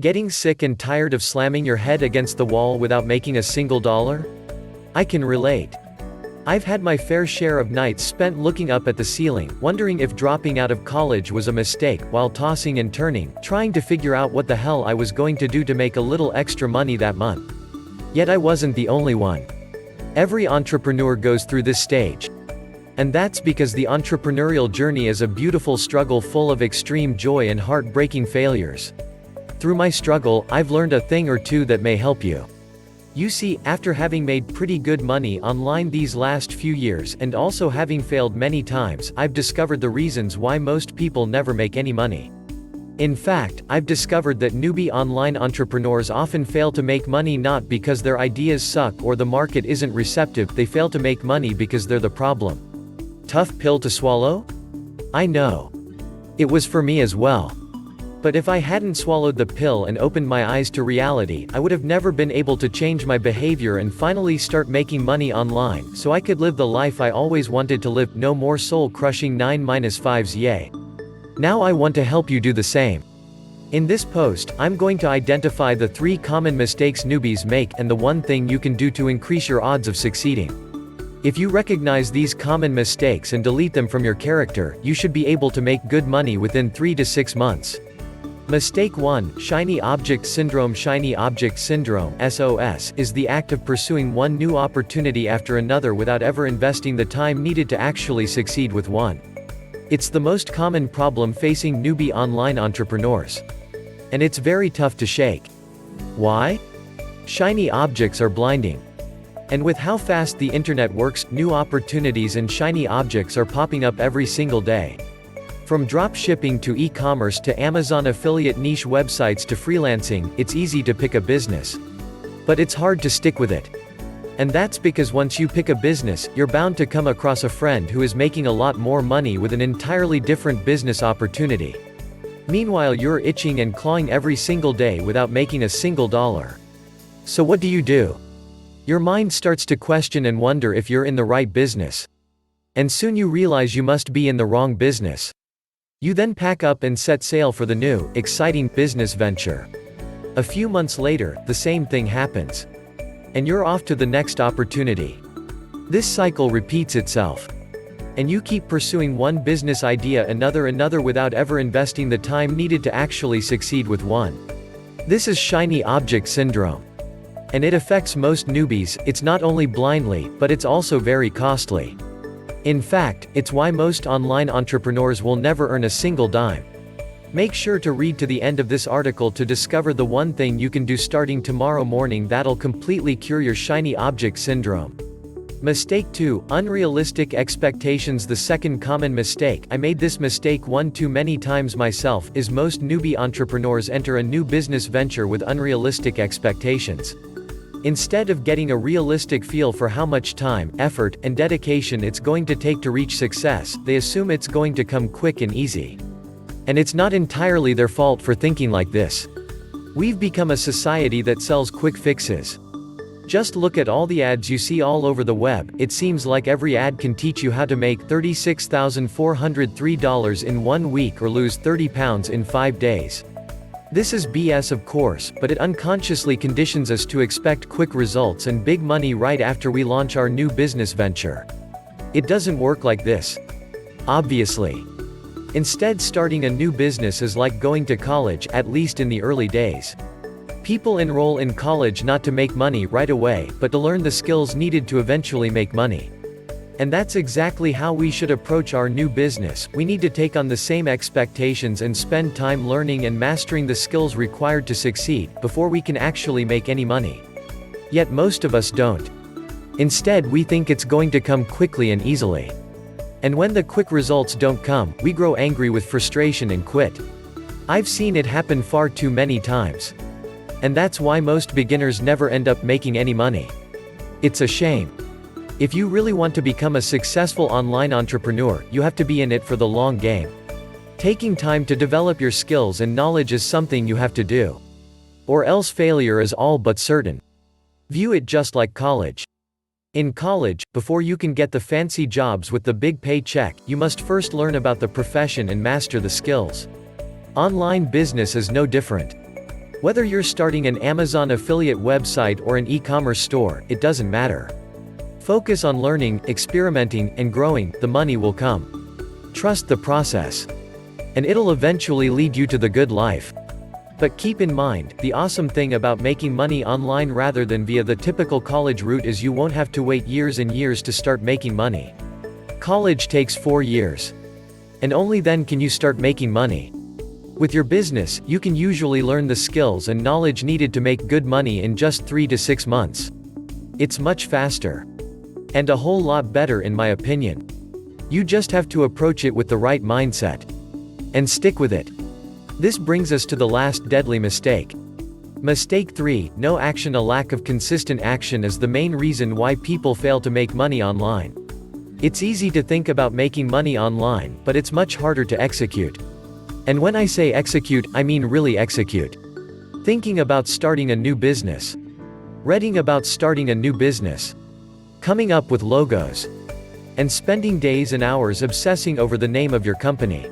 Getting sick and tired of slamming your head against the wall without making a single dollar? I can relate. I've had my fair share of nights spent looking up at the ceiling, wondering if dropping out of college was a mistake, while tossing and turning, trying to figure out what the hell I was going to do to make a little extra money that month. Yet I wasn't the only one. Every entrepreneur goes through this stage. And that's because the entrepreneurial journey is a beautiful struggle full of extreme joy and heartbreaking failures. Through my struggle, I've learned a thing or two that may help you. You see, after having made pretty good money online these last few years and also having failed many times, I've discovered the reasons why most people never make any money. In fact, I've discovered that newbie online entrepreneurs often fail to make money not because their ideas suck or the market isn't receptive, they fail to make money because they're the problem. Tough pill to swallow? I know. It was for me as well. But if I hadn't swallowed the pill and opened my eyes to reality, I would have never been able to change my behavior and finally start making money online, so I could live the life I always wanted to live. No more soul-crushing 9-5s, yay. Now I want to help you do the same. In this post, I'm going to identify the 3 common mistakes newbies make and the one thing you can do to increase your odds of succeeding. If you recognize these common mistakes and delete them from your character, you should be able to make good money within 3 to 6 months. Mistake 1, Shiny Object Syndrome. Shiny Object Syndrome (SOS) is the act of pursuing one new opportunity after another without ever investing the time needed to actually succeed with one. It's the most common problem facing newbie online entrepreneurs. And it's very tough to shake. Why? Shiny objects are blinding. And with how fast the internet works, new opportunities and shiny objects are popping up every single day. From drop shipping to e-commerce to Amazon affiliate niche websites to freelancing, it's easy to pick a business. But it's hard to stick with it. And that's because once you pick a business, you're bound to come across a friend who is making a lot more money with an entirely different business opportunity. Meanwhile, you're itching and clawing every single day without making a single dollar. So what do? Your mind starts to question and wonder if you're in the right business. And soon you realize you must be in the wrong business. You then pack up and set sail for the new, exciting business venture. A few months later, the same thing happens. And you're off to the next opportunity. This cycle repeats itself. And you keep pursuing one business idea another without ever investing the time needed to actually succeed with one. This is shiny object syndrome. And it affects most newbies. It's not only blindly, but it's also very costly. In fact, it's why most online entrepreneurs will never earn a single dime. Make sure to read to the end of this article to discover the one thing you can do starting tomorrow morning that'll completely cure your shiny object syndrome. Mistake 2, Unrealistic expectations. The second common mistake, I made this mistake one too many times myself, is most newbie entrepreneurs enter a new business venture with unrealistic expectations. Instead of getting a realistic feel for how much time, effort, and dedication it's going to take to reach success, they assume it's going to come quick and easy. And it's not entirely their fault for thinking like this. We've become a society that sells quick fixes. Just look at all the ads you see all over the web. It seems like every ad can teach you how to make $36,403 in 1 week or lose 30 pounds in 5 days. This is BS, of course, but it unconsciously conditions us to expect quick results and big money right after we launch our new business venture. It doesn't work like this. Obviously. Instead, starting a new business is like going to college, at least in the early days. People enroll in college not to make money right away, but to learn the skills needed to eventually make money. And that's exactly how we should approach our new business. We need to take on the same expectations and spend time learning and mastering the skills required to succeed, before we can actually make any money. Yet most of us don't. Instead, we think it's going to come quickly and easily. And when the quick results don't come, we grow angry with frustration and quit. I've seen it happen far too many times. And that's why most beginners never end up making any money. It's a shame. If you really want to become a successful online entrepreneur, you have to be in it for the long game. Taking time to develop your skills and knowledge is something you have to do. Or else failure is all but certain. View it just like college. In college, before you can get the fancy jobs with the big paycheck, you must first learn about the profession and master the skills. Online business is no different. Whether you're starting an Amazon affiliate website or an e-commerce store, it doesn't matter. Focus on learning, experimenting, and growing, the money will come. Trust the process. And it'll eventually lead you to the good life. But keep in mind, the awesome thing about making money online rather than via the typical college route is you won't have to wait years and years to start making money. College takes 4 years. And only then can you start making money. With your business, you can usually learn the skills and knowledge needed to make good money in just 3 to 6 months. It's much faster. And a whole lot better in my opinion. You just have to approach it with the right mindset. And stick with it. This brings us to the last deadly mistake. Mistake 3, no action. A lack of consistent action is the main reason why people fail to make money online. It's easy to think about making money online, but it's much harder to execute. And when I say execute, I mean really execute. Thinking about starting a new business. Reading about starting a new business. Coming up with logos. And spending days and hours obsessing over the name of your company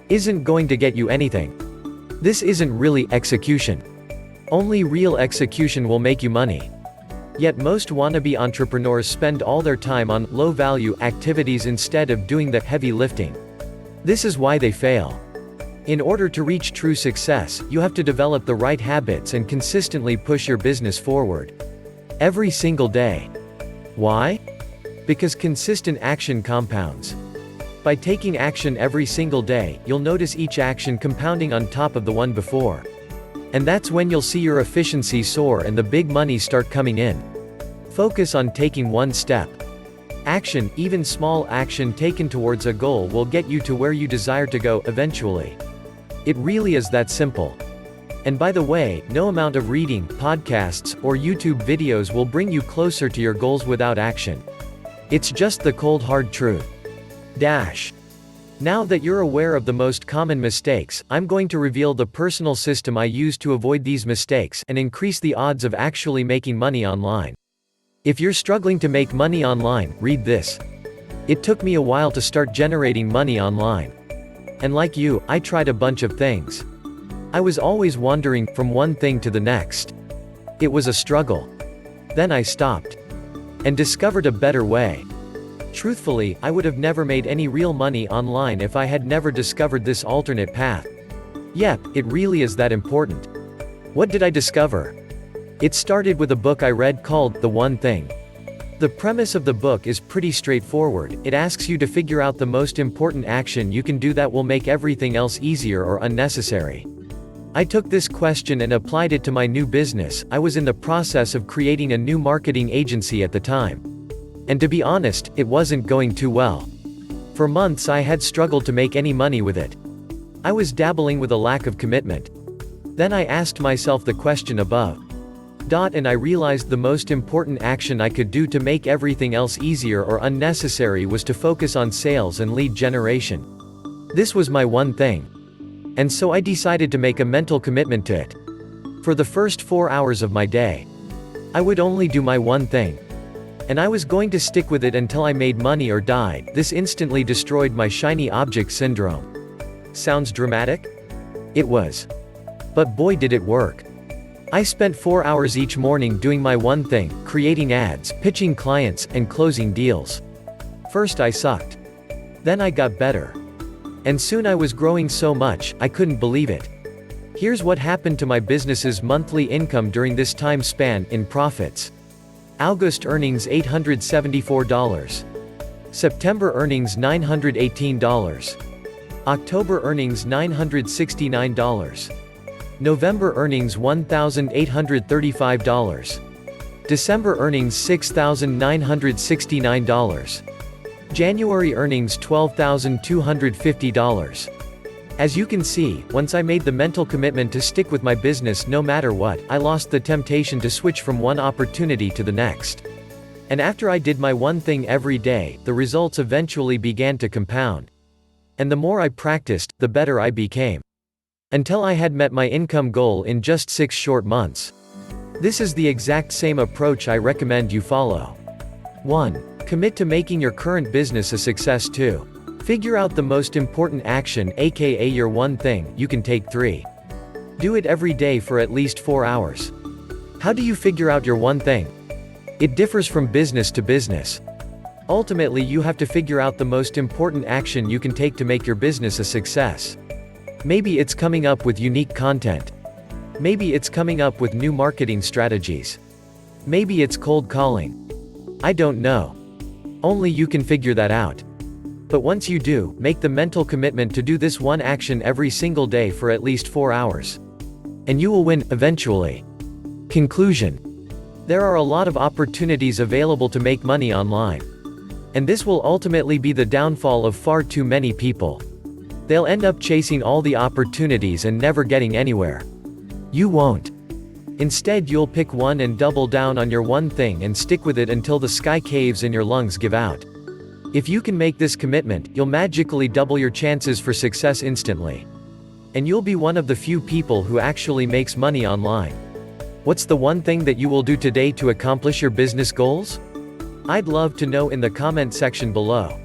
isn't going to get you anything. This isn't really execution. Only real execution will make you money. Yet most wannabe entrepreneurs spend all their time on low-value activities instead of doing the heavy lifting. This is why they fail. In order to reach true success, you have to develop the right habits and consistently push your business forward. Every single day. Why? Because consistent action compounds. By taking action every single day, you'll notice each action compounding on top of the one before. And that's when you'll see your efficiency soar and the big money start coming in. Focus on taking one step. Action, even small action taken towards a goal, will get you to where you desire to go eventually. It really is that simple. And by the way, no amount of reading, podcasts, or YouTube videos will bring you closer to your goals without action. It's just the cold hard truth. Now that you're aware of the most common mistakes, I'm going to reveal the personal system I use to avoid these mistakes and increase the odds of actually making money online. If you're struggling to make money online, read this. It took me a while to start generating money online. And like you, I tried a bunch of things. I was always wandering from one thing to the next. It was a struggle. Then I stopped. And discovered a better way. Truthfully, I would have never made any real money online if I had never discovered this alternate path. Yep, it really is that important. What did I discover? It started with a book I read called The One Thing. The premise of the book is pretty straightforward. It asks you to figure out the most important action you can do that will make everything else easier or unnecessary. I took this question and applied it to my new business. I was in the process of creating a new marketing agency at the time. And to be honest, it wasn't going too well. For months I had struggled to make any money with it. I was dabbling with a lack of commitment. Then I asked myself the question above. And I realized the most important action I could do to make everything else easier or unnecessary was to focus on sales and lead generation. This was my one thing. And so I decided to make a mental commitment to it. For the first 4 hours of my day, I would only do my one thing. And I was going to stick with it until I made money or died. This instantly destroyed my shiny object syndrome. Sounds dramatic? It was. But boy did it work. I spent 4 hours each morning doing my one thing, creating ads, pitching clients, and closing deals. First I sucked. Then I got better. And soon I was growing so much, I couldn't believe it. Here's what happened to my business's monthly income during this time span, in profits. August earnings $874. September earnings $918. October earnings $969. November earnings $1,835. December earnings $6,969. January earnings $12,250. As you can see, once I made the mental commitment to stick with my business no matter what, I lost the temptation to switch from one opportunity to the next. And after I did my one thing every day, the results eventually began to compound. And the more I practiced, the better I became. Until I had met my income goal in just 6 short months. This is the exact same approach I recommend you follow. 1. Commit to making your current business a success. 2. Figure out the most important action, aka your one thing, you can take. 3. Do it every day for at least 4 hours. How do you figure out your one thing? It differs from business to business. Ultimately, you have to figure out the most important action you can take to make your business a success. Maybe it's coming up with unique content. Maybe it's coming up with new marketing strategies. Maybe it's cold calling. I don't know. Only you can figure that out. But once you do, make the mental commitment to do this one action every single day for at least 4 hours. And you will win, eventually. Conclusion. There are a lot of opportunities available to make money online. And this will ultimately be the downfall of far too many people. They'll end up chasing all the opportunities and never getting anywhere. You won't. Instead, you'll pick one and double down on your one thing and stick with it until the sky caves and your lungs give out. If you can make this commitment, you'll magically double your chances for success instantly. And you'll be one of the few people who actually makes money online. What's the one thing that you will do today to accomplish your business goals? I'd love to know in the comment section below.